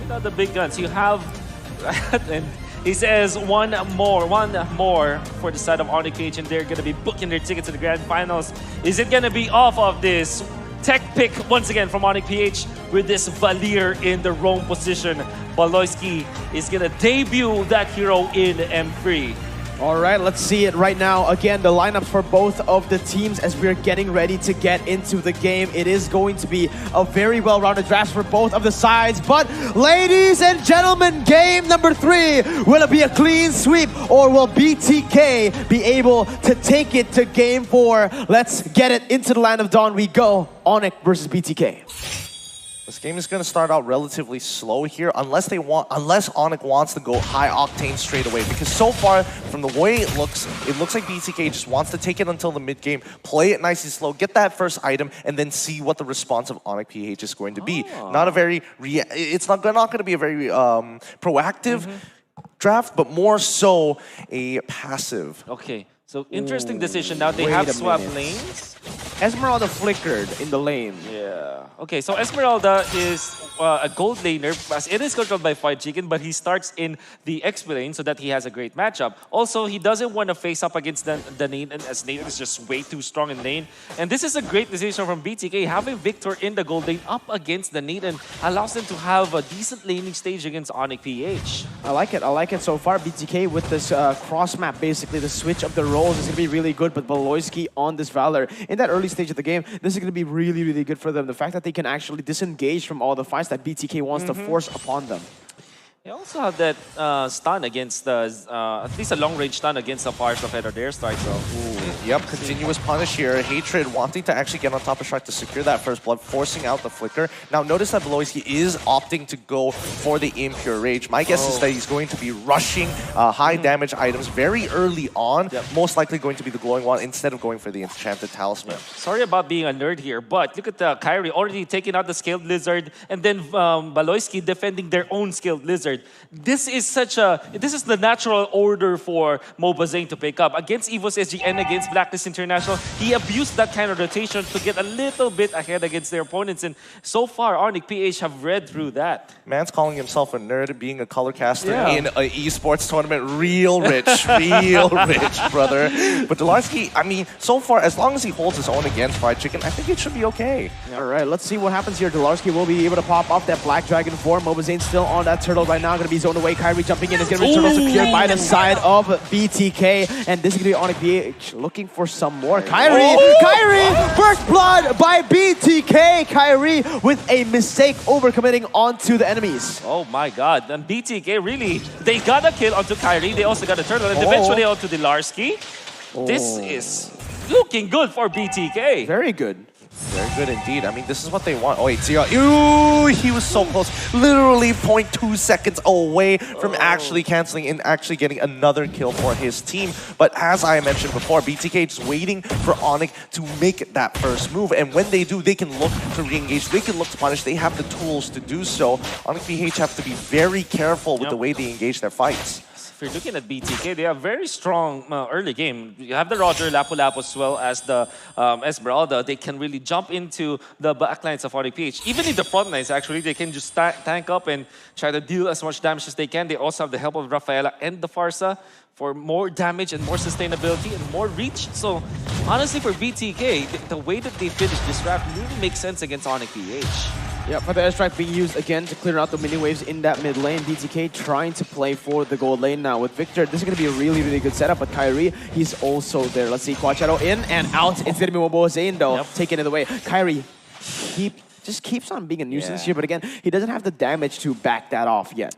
Without the big guns, you have... and he says one more for the side of Onic PH, and they're going to be booking their ticket to the Grand Finals. Is it going to be off of this tech pick once again from Onic PH with this Valier in the roam position? Baloyski is going to debut that hero in M3. All right, let's see it right now. Again, the lineups for both of the teams as we're getting ready to get into the game. It is going to be a very well-rounded draft for both of the sides. But ladies and gentlemen, game number 3. Will it be a clean sweep or will BTK be able to take it to game 4? Let's get it into the Land of Dawn. We go. Onic versus BTK. This game is going to start out relatively slow here, unless Onic wants to go high octane straight away. Because so far, from the way it looks like BTK just wants to take it until the mid game, play it nice and slow, get that first item, and then see what the response of Onic PH is going to be. Not a very, it's not going to be a very proactive draft, but more so a passive. Okay, so interesting decision. Now they have swapped lanes. Esmeralda flickered in the lane. Yeah. Okay, so Esmeralda is a gold laner, as it is controlled by Fight Chicken, but he starts in the XP lane so that he has a great matchup. Also, he doesn't want to face up against the Nathan, as Nathan is just way too strong in lane. And this is a great decision from BTK. Having Victor in the gold lane up against the Nathan allows them to have a decent laning stage against Onic PH. I like it so far. BTK with this cross map, basically the switch of the roles is going to be really good, but Baloyski on this Valor in that early stage of the game, this is going to be really, really good for them. The fact that they can actually disengage from all the fights that BTK wants to force upon them. They also have that stun against at least a long-range stun against the Fires of Head or their strike. So. Yep, continuous punish here. Hatred wanting to actually get on top of Shark to secure that first blood, forcing out the flicker. Now notice that Baloyski is opting to go for the Impure Rage. My guess is that he's going to be rushing high damage items very early on. Yep. Most likely going to be the glowing one instead of going for the Enchanted Talisman. Sorry about being a nerd here, but look at Kyrie already taking out the Scaled Lizard, and then Baloyski defending their own Scaled Lizard. This is the natural order for Mobazane to pick up. Against EVOS SG and against Blacklist International, he abused that kind of rotation to get a little bit ahead against their opponents, and so far Onic PH have read through that. Man's calling himself a nerd, being a color caster in an esports tournament. Real rich, real rich, brother. But Delarski, I mean, so far, as long as he holds his own against Fried Chicken, I think it should be okay. All right, let's see what happens here. Delarski will be able to pop off that Black Dragon form. Mobazane still on that turtle right now, going to be zoned away. Kyrie jumping in is going to be turtle secured by the side of BTK, and this is going to be Onic PH looking for some more. Kyrie, first blood by BTK. Kyrie with a mistake overcommitting onto the enemies. Oh my god, and BTK really, they got a kill onto Kyrie, they also got a turtle, and eventually onto Delarski. This is looking good for BTK. Very good. Very good indeed. I mean, this is what they want. Oh, wait, see, ooh, he was so close. Literally 0.2 seconds away from actually canceling and actually getting another kill for his team. But as I mentioned before, BTK just waiting for Onic to make that first move. And when they do, they can look to re-engage. They can look to punish. They have the tools to do so. Onic PH have to be very careful with the way they engage their fights. If you're looking at BTK, they have very strong early game. You have the Roger, Lapu-Lapu, as well as the Esmeralda. They can really jump into the backlines of Onic PH. Even in the front lines, actually, they can just tank up and try to deal as much damage as they can. They also have the help of Rafaela and the Farsa for more damage and more sustainability and more reach. So, honestly, for BTK, the way that they finish this draft really makes sense against Onic PH. Yeah, for the airstrike being used again to clear out the mini waves in that mid lane. BTK trying to play for the gold lane now with Victor. This is going to be a really, really good setup, but Kyrie, he's also there. Let's see, Quad Shadow in and out. It's going to be Mobazane though, taking it away. Kyrie just keeps on being a nuisance here, but again, he doesn't have the damage to back that off yet.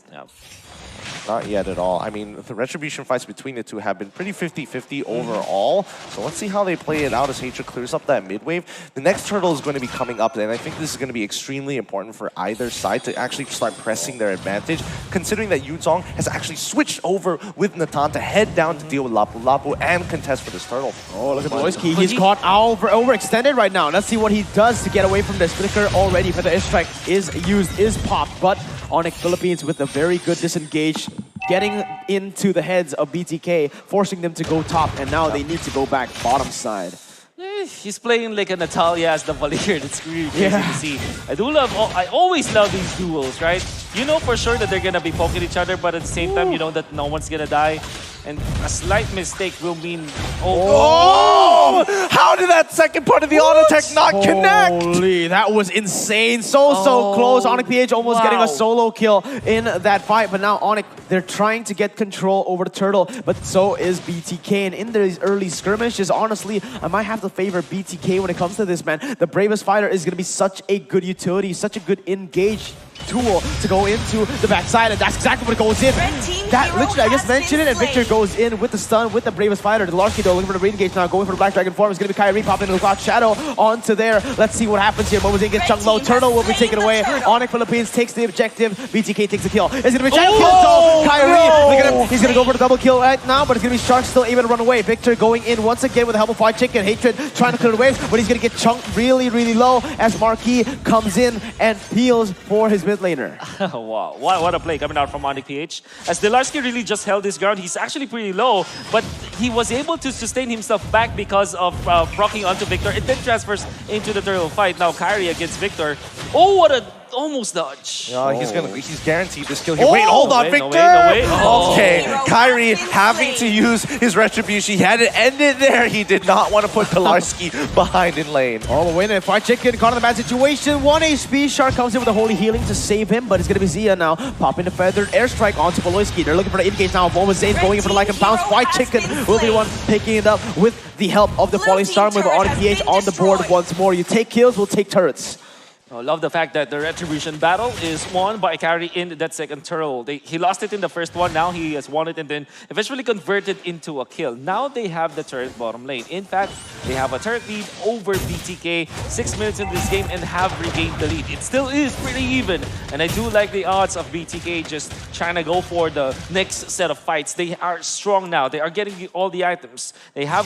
Not yet at all. I mean, the retribution fights between the two have been pretty 50-50 overall. So let's see how they play it out as Hatred clears up that mid wave. The next turtle is going to be coming up, and I think this is going to be extremely important for either side to actually start pressing their advantage, considering that Yuzong has actually switched over with Natan to head down to deal with Lapu-Lapu and contest for this turtle. Oh, look at Baloyski. He's caught overextended right now. Let's see what he does to get away from this. Flicker already, but the airstrike is popped, but Onic Philippines with a very good disengage, getting into the heads of BTK, forcing them to go top, and now they need to go back bottom side. He's playing like a Natalia as the Valier. That's really crazy to see. I always love these duels, right? You know for sure that they're gonna be poking each other, but at the same time, you know that no one's gonna die. And a slight mistake will mean... Oh! How did that second part of the auto tech not connect? Holy, that was insane. So close. Onic PH almost getting a solo kill in that fight. But now Onic, they're trying to get control over the turtle. But so is BTK. And in these early skirmishes, honestly, I might have to favor BTK when it comes to this, man. The bravest fighter is going to be such a good utility, such a good engage tool to go into the backside, and that's exactly what it goes in. That literally, I just mentioned it, and Victor goes in with the stun with the bravest fighter. The Larky though looking for the re-engage now, going for the Black Dragon form. It's going to be Kyrie popping in the Cloud Shadow onto there. Let's see what happens here. Momozane gets chunked low. Turtle will be taken away. Onic Philippines takes the objective. BTK takes the kill. It's going to be a giant kill. So Kyrie, look at him. He's going to go for the double kill right now, but it's going to be Shark still able to run away. Victor going in once again with the help of Fight Chicken. Hatred trying to clear the waves, but he's going to get chunked really, really low as Marquis comes in and heals for his mid laner. Wow, what a play coming out from Onic PH. As Delarski really just held his ground, he's actually pretty low, but he was able to sustain himself back because of proccing onto Victor. It then transfers into the turtle fight. Now Kyrie against Victor. Oh, what a almost dodge. He's guaranteed this kill here. Wait, hold on, Victor! Okay, Kyrie having to use his retribution. He had to end it there. He did not want to put Pilarski behind in lane. Oh, but wait a minute. Fight Chicken caught in the bad situation. 1 HP. Shark comes in with a holy healing to save him, but it's going to be Zia now. Popping the feathered airstrike onto Poloisky. They're looking for the engage now. Momozane going in for the like and bounce. Fight Chicken will be the one picking it up with the help of the Falling Star with Onic PH on the board once more. You take kills, we'll take turrets. I love the fact that the Retribution battle is won by Kyrie in that second turtle. He lost it in the first one, now he has won it and then eventually converted into a kill. Now they have the turret bottom lane. In fact, they have a turret lead over BTK 6 minutes into this game and have regained the lead. It still is pretty even, and I do like the odds of BTK just trying to go for the next set of fights. They are strong now. They are getting all the items. They have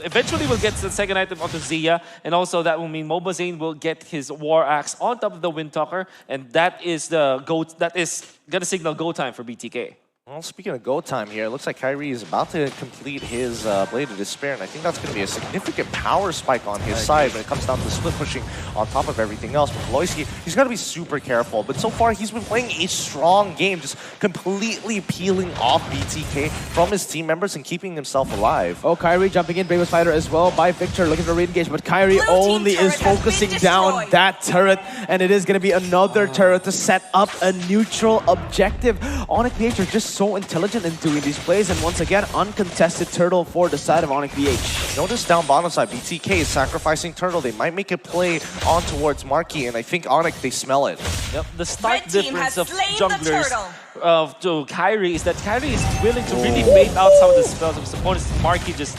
eventually will get the second item onto Zia, and also that will mean Momozane will get his War Axe on top of the Windtalker, and that is the go. That is gonna signal go time for BTK. Well, speaking of go time here, it looks like Kyrie is about to complete his Blade of Despair, and I think that's going to be a significant power spike on his side when it comes down to split pushing on top of everything else. But Poloisky, he's got to be super careful. But so far, he's been playing a strong game, just completely peeling off BTK from his team members and keeping himself alive. Oh, Kyrie jumping in, Bravest Fighter as well by Victor, looking for a re-engage, but Kyrie only is focusing down that turret, and it is going to be another turret to set up a neutral objective. Onic PH are just so intelligent in doing these plays, and once again, uncontested turtle for the side of Onic PH. Notice down bottom side, BTK is sacrificing turtle. They might make a play on towards Marquis, and I think Onic, they smell it. Yep, the stark difference of junglers to Kyrie is that Kyrie is willing to really bait out some of the spells of his opponents. Marquis just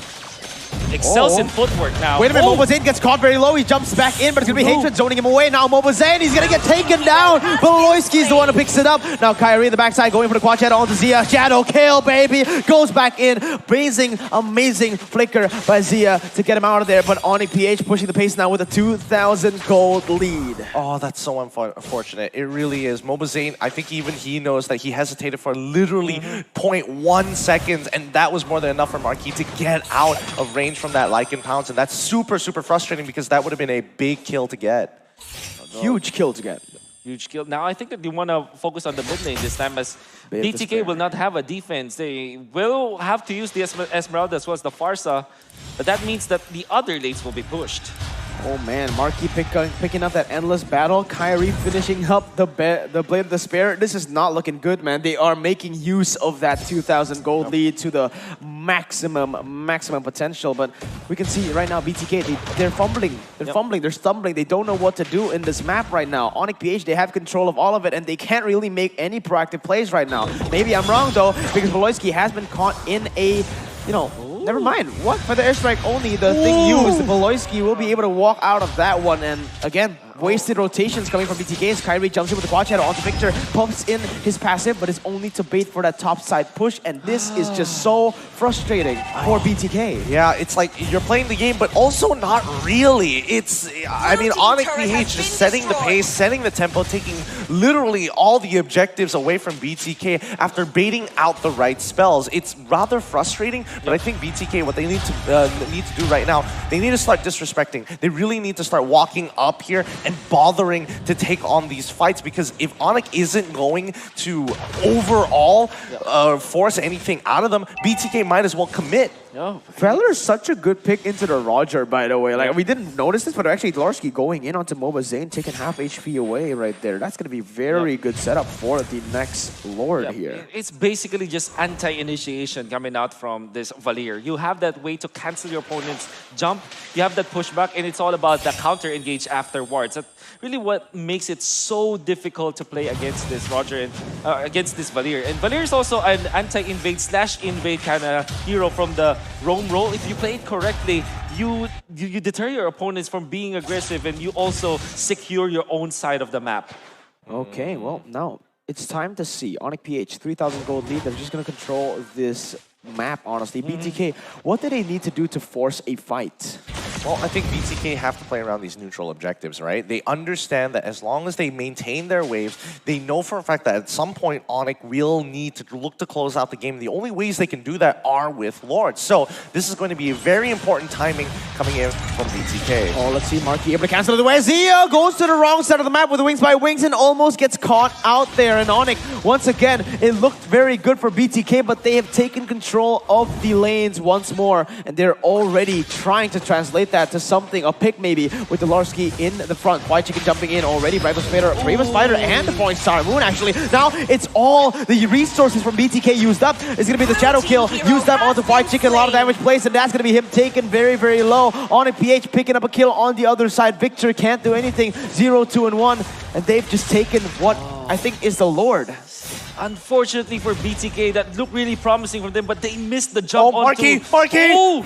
excels in footwork now. Wait a minute, Momozane gets caught very low. He jumps back in, but it's going to be Hatred zoning him away. Now Momozane, he's going to get taken down. Poloisky's the one who picks it up. Now Kyrie in the backside going for the quad shadow onto Zia. Shadow kill, baby. Goes back in. Amazing flicker by Zia to get him out of there. But Onic PH pushing the pace now with a 2,000 gold lead. Oh, that's so unfortunate. It really is. Momozane, I think even he knows that he hesitated for literally 0.1 seconds, and that was more than enough for Marquis to get out of range from that Lycan Pounce, and that's super frustrating because that would have been a big kill to get. Huge kill to get. Huge kill. Now I think that they want to focus on the mid lane this time, as BTK will not have a defense. They will have to use the Esmeralda as well as the Farsa, but that means that the other lanes will be pushed. Oh man, Marquis picking up that endless battle. Kyrie finishing up the Blade of Despair. This is not looking good, man. They are making use of that 2,000 gold lead to the maximum potential. But we can see right now, BTK, they're fumbling. They're fumbling, they're stumbling. They don't know what to do in this map right now. Onic PH, they have control of all of it, and they can't really make any proactive plays right now. Maybe I'm wrong, though, because Poloisky has been caught in a, never mind. What? For the airstrike only, the thing used, Poloisky will be able to walk out of that one. And again, wasted rotations coming from BTK. Kyrie jumps in with the quad shadow onto Victor, pumps in his passive, but it's only to bait for that top side push. And this is just so frustrating for BTK. Yeah, it's like you're playing the game, but also not really. I mean, Onic PH just setting the pace, setting the tempo, taking literally all the objectives away from BTK after baiting out the right spells. It's rather frustrating, but I think BTK, what they need to do right now, they need to start disrespecting. They really need to start walking up here and bothering to take on these fights, because if Onic isn't going to overall force anything out of them, BTK might as well commit. No. Feller is such a good pick into the Roger, by the way. Like, we didn't notice this, but actually Dlarsky going in onto Moba Zane, taking half HP away right there. That's going to be very good setup for the next Lord here. It's basically just anti-initiation coming out from this Valier. You have that way to cancel your opponent's jump. You have that pushback, and it's all about the counter engage afterwards. That's really what makes it so difficult to play against this Roger and against this Valier. And Valier is also an anti-invade / invade kind of hero from the roam role. If you play it correctly, you deter your opponents from being aggressive, and you also secure your own side of the map. Okay, well, now it's time to see. Onic PH, 3,000 gold lead. They're just going to control this map, honestly. BTK, what do they need to do to force a fight? Well, I think BTK have to play around these neutral objectives, right? They understand that as long as they maintain their waves, they know for a fact that at some point Onic will need to look to close out the game. The only ways they can do that are with Lords. So this is going to be a very important timing coming in from BTK. Oh, let's see Marky able to cancel it away. Zia goes to the wrong side of the map with the Wings by Wings and almost gets caught out there. And Onic, once again, it looked very good for BTK, but they have taken control of the lanes once more. And they're already trying to translate that to something, a pick maybe, with Dlarsky in the front. White Chicken jumping in already. Bravest Spider and the Falling Star Moon, actually. Now it's all the resources from BTK used up. It's going to be the Shadow Kill used up onto White Chicken. A lot of damage placed, and that's going to be him taken very, very low. Onic PH picking up a kill on the other side. Victor can't do anything. 0, 2, and 1. And they've just taken what I think is the Lord. Unfortunately for BTK, that looked really promising for them, but they missed the jump Marky! Oh!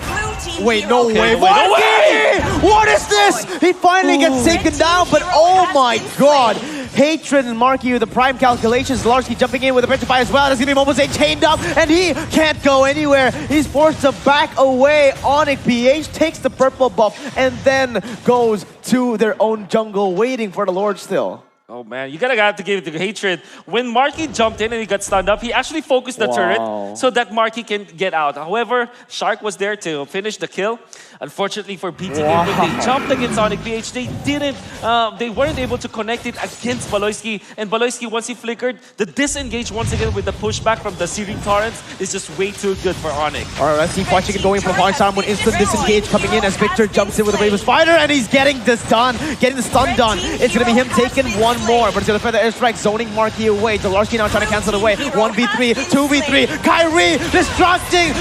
Wait, no way. Marky! What is this? He finally gets taken down, but oh my god. Hatred and Marky with the prime calculations. Dlarsky jumping in with a Petrify as well. There's going to be Momose chained up, and he can't go anywhere. He's forced to back away. Onic PH takes the purple buff and then goes to their own jungle, waiting for the Lord still. Oh man, you gotta have to give it to Hatred. When Marky jumped in and he got stunned up, he actually focused the turret so that Marky can get out. However, Shark was there to finish the kill. Unfortunately for BTK, when they jumped against Onic PH, they weren't able to connect it against Baloyski. And Baloyski, once he flickered, the disengage once again with the pushback from the Searing Torrents is just way too good for Onic. Alright, let's see White Chicken going for the Falling Star Moon. Instant disengage coming in as Victor jumps in with a Bravest Spider, and he's getting this done, getting the stun done. It's gonna be him taking one more, but it's gonna feather airstrike, zoning Marky away. Dlarsky now trying to cancel it away. 1v3, 2v3. Kyrie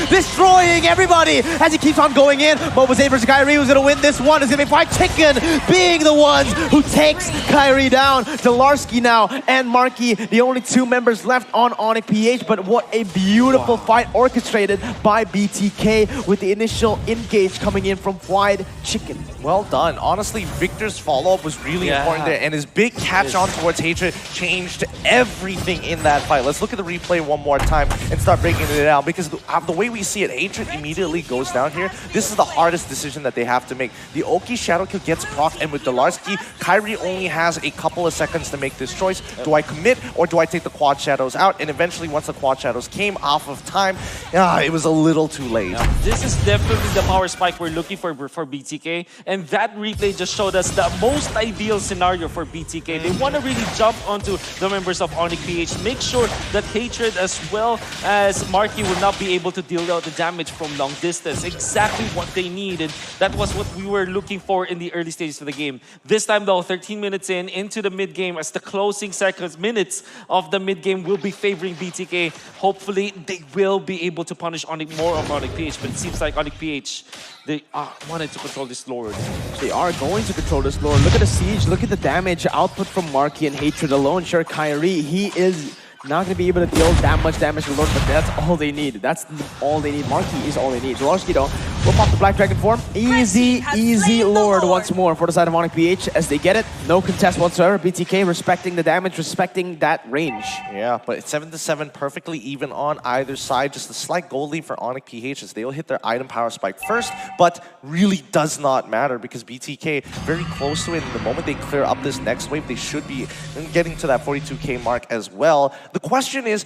destroying everybody as he keeps on going in. Mobazane versus Kyrie, who's gonna win this one. It's gonna be White Chicken being the ones who takes Kyrie down. Dlarsky now and Marky, the only two members left on Onic PH, but what a beautiful fight orchestrated by BTK with the initial engage coming in from White Chicken. Well done. Honestly, Victor's follow-up was really important there, and his big catch on towards Hatred changed everything in that fight. Let's look at the replay one more time and start breaking it down, because the way we see it, Hatred immediately goes down here. This is the hardest decision that they have to make. The Oki Shadow Kill gets proc, and with Dlarsky, Kyrie only has a couple of seconds to make this choice. Do I commit, or do I take the Quad Shadows out? And eventually, once the Quad Shadows came off of time, it was a little too late. This is definitely the power spike we're looking for BTK, and that replay just showed us the most ideal scenario for BTK. They want to really jump onto the members of Onic PH, make sure that Hatred as well as Marky will not be able to deal out the damage from long distance. Exactly what they need, and that was what we were looking for in the early stages of the game. This time though, 13 minutes into the mid-game, as the closing minutes of the mid-game will be favoring BTK. Hopefully, they will be able to punish more of Onic PH, but it seems like Onic PH, they wanted to control this Lord. They are going to control this Lord. Look at the siege, look at the damage output from Marky and Hatred alone. Sure, Kyrie, he is not going to be able to deal that much damage to Lord, but that's all they need. That's all they need. Marky is all they need. Dlarsky, though, We'll pop the Black Dragon form. Easy Lord once more for the side of Onic PH as they get it. No contest whatsoever. BTK respecting the damage, respecting that range. Yeah, but it's 7-7, perfectly even on either side. Just a slight gold lead for Onic PH as they'll hit their item power spike first, but really does not matter because BTK very close to it. In the moment they clear up this next wave, they should be getting to that 42k mark as well. The question is,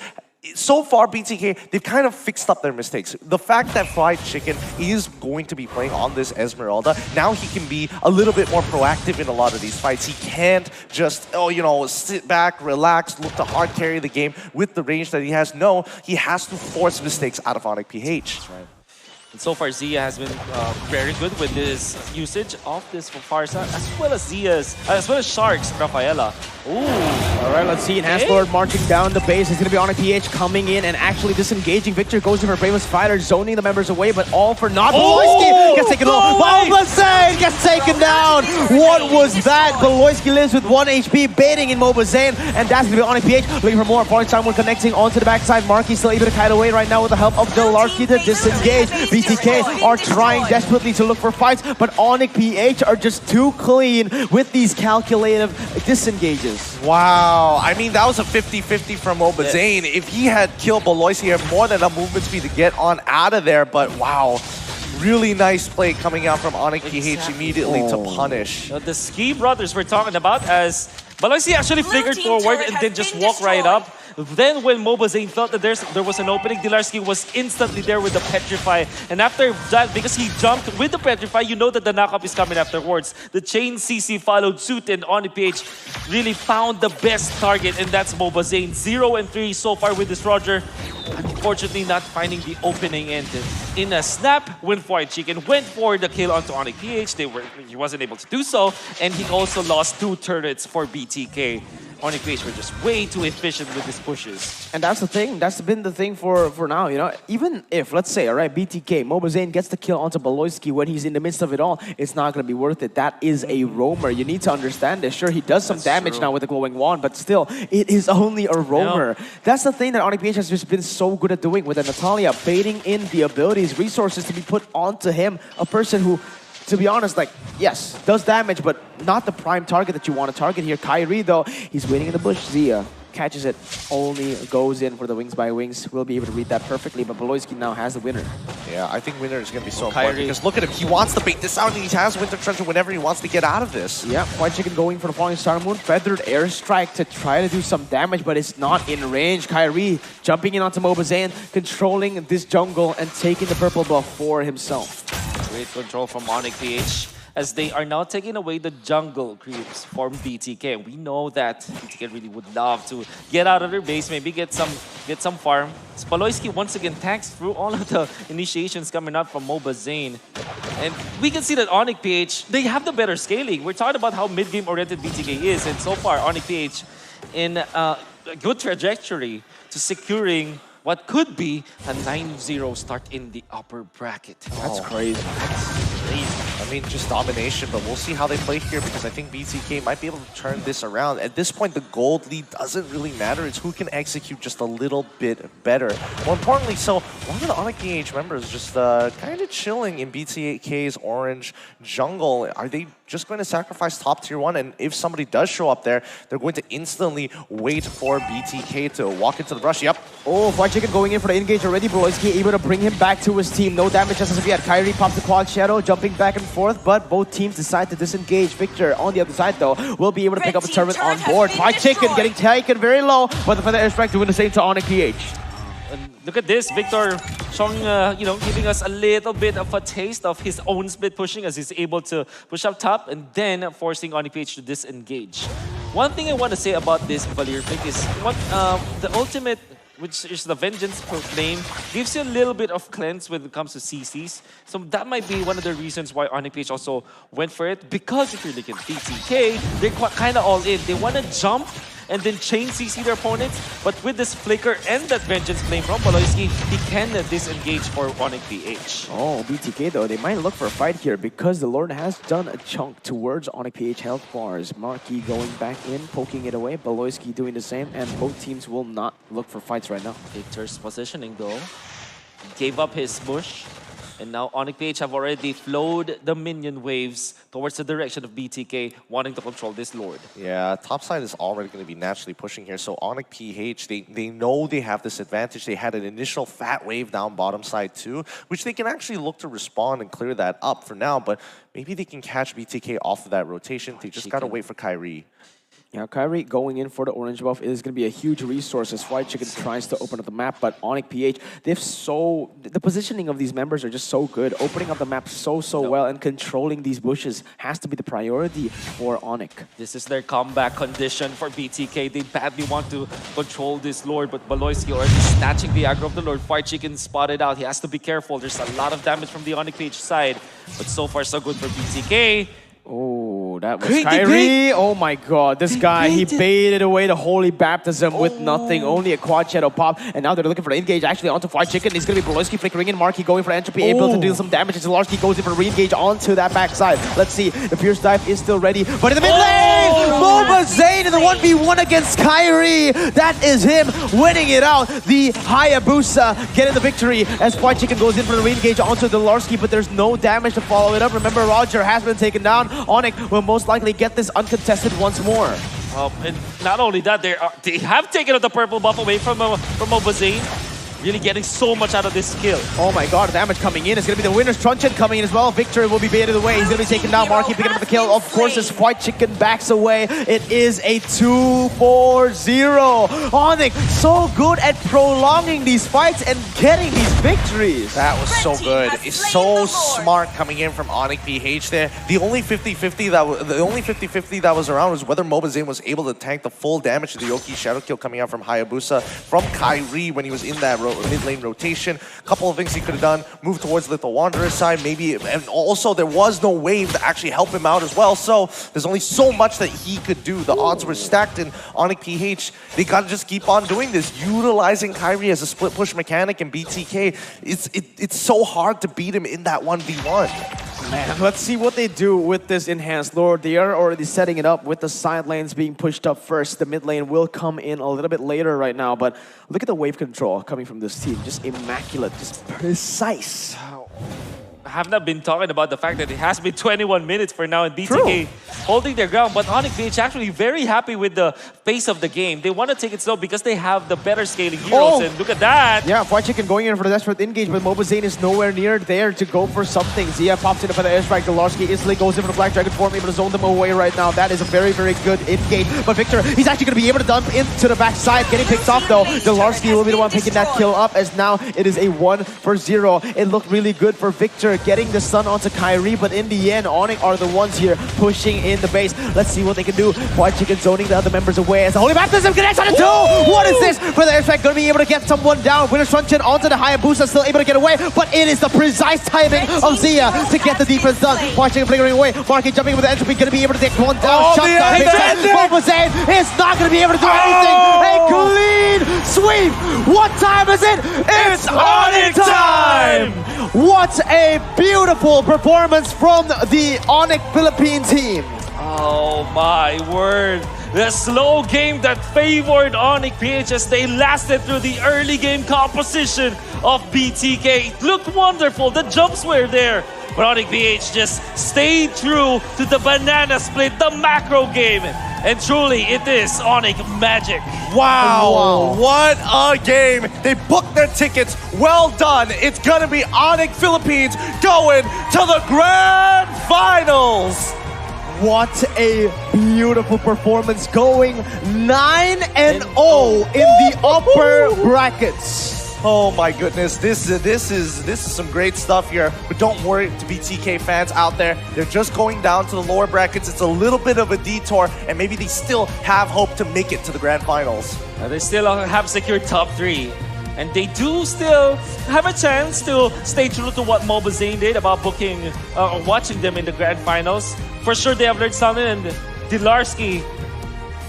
so far, BTK, they've kind of fixed up their mistakes. The fact that Fried Chicken is going to be playing on this Esmeralda, now he can be a little bit more proactive in a lot of these fights. He can't just, sit back, relax, look to hard carry the game with the range that he has. No, he has to force mistakes out of Onic PH. That's right. And so far, Zia has been very good with his usage of this Farsa, as well as Shark's Rafaela. Ooh. All right, let's see. Enhanced Lord marching down the base. It's going to be Onic PH coming in and actually disengaging. Victor goes in for Bravest Fighter, zoning the members away, but all for naught. Beloyski gets taken low. Mobazane gets taken down. What was that? Beloyski lives with 1 HP, baiting in Mobazane, and that's going to be Onic PH looking for more. Falling Someone connecting onto the backside. Marky still able to kite away right now with the help of Delarski to disengage. BTK are trying desperately to look for fights, but Onic PH are just too clean with these calculative disengages. Wow, I mean, that was a 50-50 from Mobazane. If he had killed Beloysi, he had more than enough movement speed to get on out of there, but wow. Really nice play coming out from Onic PH immediately to punish. The Ski brothers we're talking about as Beloysi actually flickered forward and then just walked right up. Then when Mobazane felt that there was an opening, Dilarski was instantly there with the Petrify. And after that, because he jumped with the Petrify, you know that the knockup is coming afterwards. The Chain CC followed suit and Onic PH really found the best target, and that's Mobazane. 0-3 so far with this Roger. Unfortunately, not finding the opening end. In a snap, when Fried Chicken went for the kill onto Onic PH, he wasn't able to do so, and he also lost 2 turrets for BTK. Onic PH were just way too efficient with his pushes. And that's the thing. That's been the thing for now, you know. Even if, let's say, all right, BTK, Mobazane gets the kill onto Beloyski when he's in the midst of it all, it's not going to be worth it. That is a roamer. You need to understand this. Sure, he does some damage now with the glowing wand, but still, it is only a roamer. Yeah. That's the thing that Onic PH has just been so good at doing with Natalia, baiting in the abilities, resources to be put onto him, a person who, to be honest, like, yes, does damage, but not the prime target that you want to target here. Kyrie, though, he's waiting in the bush. Zia catches it, only goes in for the wings by wings. We'll be able to read that perfectly, but Beloyski now has the winner. Yeah, I think winner is going to be so important because look at him. He wants to bait this out, and he has Winter Treasure whenever he wants to get out of this. Yeah, Fried Chicken going for the Falling Star Moon. Feathered Airstrike to try to do some damage, but it's not in range. Kyrie jumping in onto Mobazane, controlling this jungle and taking the purple buff for himself. Great control from Onic PH as they are now taking away the jungle creeps from BTK. We know that BTK really would love to get out of their base, maybe get some farm. Beloyski once again tanks through all of the initiations coming out from Mobazane. And we can see that Onic PH, they have the better scaling. We're talking about how mid-game oriented BTK is, and so far Onic PH in a good trajectory to securing what could be a 9-0 start in the upper bracket. That's crazy. That's crazy. I mean, just domination, but we'll see how they play here because I think BTK might be able to turn this around. At this point, the gold lead doesn't really matter. It's who can execute just a little bit better. More importantly, so one of the Onic PH members just kind of chilling in BTK's orange jungle. Are they just going to sacrifice top tier 1? And if somebody does show up there, they're going to instantly wait for BTK to walk into the brush. Yep. Oh, Fried Chicken going in for the engage already. Beloyski able to bring him back to his team. No damage as of yet. Kyrie pops the quad shadow, jumping back and forth, but both teams decide to disengage. Victor on the other side, though, will be able to pick up a turret on board. Fried Chicken getting taken very low, but the Feather Airstrike doing the same to Onic PH. And look at this, Victor showing, giving us a little bit of a taste of his own split pushing as he's able to push up top and then forcing Onic PH to disengage. One thing I want to say about this Valir pick is what the ultimate, which is the Vengeance Proclaim, gives you a little bit of cleanse when it comes to CCs. So that might be one of the reasons why Onic PH also went for it. Because if you look at BTK, they're kind of all in. They want to jump and then chain CC their opponents. But with this Flicker and that Vengeance Flame from Beloyski, he can disengage for Onic PH. Oh, BTK though, they might look for a fight here because the Lord has done a chunk towards Onic PH health bars. Marky going back in, poking it away. Beloyski doing the same, and both teams will not look for fights right now. Victor's positioning though. He gave up his bush. And now Onic PH have already flowed the minion waves towards the direction of BTK, wanting to control this Lord. Yeah, top side is already going to be naturally pushing here. So Onic PH, they know they have this advantage. They had an initial fat wave down bottom side too, which they can actually look to respond and clear that up for now. But maybe they can catch BTK off of that rotation. They just got to wait for Kyrie. Yeah, Kyrie going in for the orange buff is going to be a huge resource as White Chicken tries to open up the map, but Onic PH, the positioning of these members are just so good. Opening up the map so well and controlling these bushes has to be the priority for Onic. This is their comeback condition for BTK. They badly want to control this Lord, but Baloyski already snatching the aggro of the Lord. White Chicken spotted out. He has to be careful. There's a lot of damage from the Onic PH side, but so far so good for BTK. Oh, that was Kyrie. Oh my god, this guy, he baited away the holy baptism with nothing, only a quad shadow pop. And now they're looking for the engage actually onto White Chicken. He's going to be Baloyski flickering in, Marky going for entropy, able to deal some damage. And Zilarski goes in for re-engage onto that backside. Let's see, the Fierce Dive is still ready. But in the mid lane, Mobazane in the 1v1 against Kyrie. That is him winning it out. The Hayabusa getting the victory as White Chicken goes in for the re-engage onto Zilarski, but there's no damage to follow it up. Remember, Roger has been taken down. Onic will most likely get this uncontested once more. And not only that, they have taken the purple buff away from Mobazane. Really getting so much out of this skill. Oh my god, damage coming in. It's going to be the winner's Truncheon coming in as well. Victor will be baited away. He's going to be taken down. Marky picking up the kill. Of course, as White Chicken backs away. It is a 2-4-0. Onic so good at prolonging these fights and getting these victories. That was so good. It's so smart coming in from Onic PH there. The only 50-50 that was around was whether Mobazane was able to tank the full damage to the Yoki Shadow Kill coming out from Hayabusa from Kyrie when he was in that mid lane rotation. A couple of things he could have done. Move towards Little Wanderer's side, maybe. And also, there was no wave to actually help him out as well. So there's only so much that he could do. The odds were stacked in Onic PH. They got to just keep on doing this, utilizing Kyrie as a split push mechanic and BTK. It's so hard to beat him in that 1v1. Man, let's see what they do with this enhanced Lord. They are already setting it up with the side lanes being pushed up first. The mid lane will come in a little bit later right now, but look at the wave control coming from this team. Just immaculate, just precise. I have not been talking about the fact that it has been 21 minutes for now and BTK holding their ground, but Onic PH actually very happy with the pace of the game. They want to take it slow because they have the better scaling heroes, and look at that. Yeah, White Chicken going in for the desperate engage, but Mobazane is nowhere near there to go for something. Zia pops in for the airstrike. Galarski instantly goes in for the Black Dragon form, able to zone them away right now. That is a very good engage. But Victor, he's actually going to be able to dump into the backside, getting picked off though. Galarski will be the one picking that kill up, as now it is a 1-0. It looked really good for Victor, getting the stun onto Kyrie, but in the end, Onic are the ones here pushing in the base. Let's see what they can do. White Chicken zoning the other members away as the Holy Baptism connects on the 2! What is this? For the airstrike, going to be able to get someone down. Winner's Truncheon onto the Hayabusa, still able to get away, but it is the precise timing of Zia to get the defense done. White Chicken flickering away. Marky jumping with the entropy, going to be able to take one down. Mobazane is not going to be able to do anything. A clean sweep! What time is it? It's Onic time! What a beautiful performance from the Onic Philippine team. Oh my word. The slow game that favored Onic PH as they lasted through the early game composition of BTK. It looked wonderful. The jumps were there. But Onic PH just stayed true to the banana split, the macro game. And truly, it is Onic magic. Wow, what a game. They booked their tickets. Well done. It's going to be Onic Philippines going to the Grand Finals. What a beautiful performance, going 9-0 in the upper brackets. Oh my goodness, this is some great stuff here. But don't worry, to BTK fans out there, they're just going down to the lower brackets. It's a little bit of a detour, and maybe they still have hope to make it to the Grand Finals. They still have secured top 3. And they do still have a chance to stay true to what Mobazane did about booking or watching them in the Grand Finals. For sure, they have learned something. And Dilarski,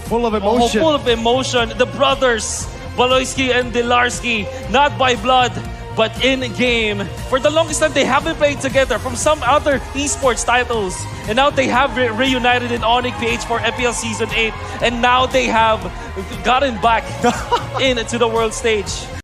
full of emotion. Full of emotion. The brothers, Baloyski and Dilarski, not by blood, but in game. For the longest time, they haven't played together from some other esports titles. And now they have reunited in Onic PH for FPL Season 8. And now they have gotten back into the world stage.